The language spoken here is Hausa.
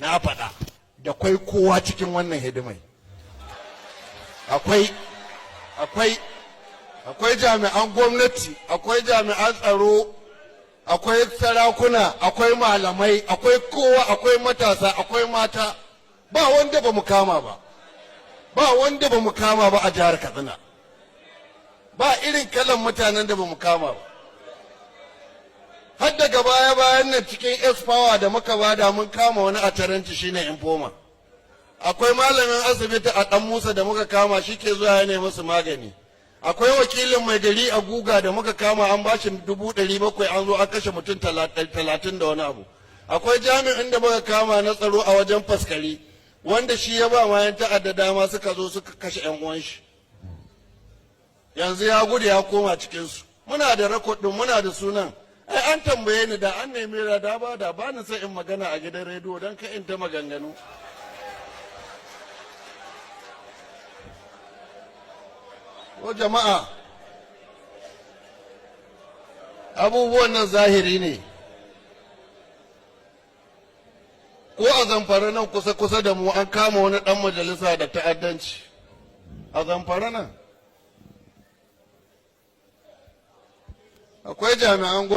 na faɗa da kwai kowa cikin wannan hidimai. Akwai jami'an gwamnati, akwai jami'an tsaro, akwai sarakuna, akwai malamai, akwai kowa, akwai matasa, akwai mata. Ba wanda ba mu kama ba. Ba wanda ba mu kama ba a jihar Katsina. Ba irin kalan mutanen da ba mu kama ba. Har daga baya-bayan nan cikin S-Power da muka bada mun kama wani a Taranci shine Informa. Akwai malamin asibiti a ɗan Musa da muka kama shi ke zuwa ya nemi su magani. Akwai wakilin mai gari a Guga da muka kama an bashi 700,000 an zo an kashe mutum 30 da wani abu. Akwai jami'in da muka kama na tsaro a wajen Faskari wanda shi ya ba ma yan ta'adda dama suka zo suka kashe 'yan uwan shi. Yanzu ya gudu ya koma cikinsu. Muna da rakod ɗin, muna da sunan. Ai an tambaye ni da an nemi da ba ni sai in magana a gidan rediyo don ka in ta maganganu. Ko jama'a, abubuwan nan zahiri ne. Ko a Zamfara nan kusa-kusa da mu an kama wani ɗan majalisa da ta'addanci. A Zamfara nan. Akwai jami'an gwamnati.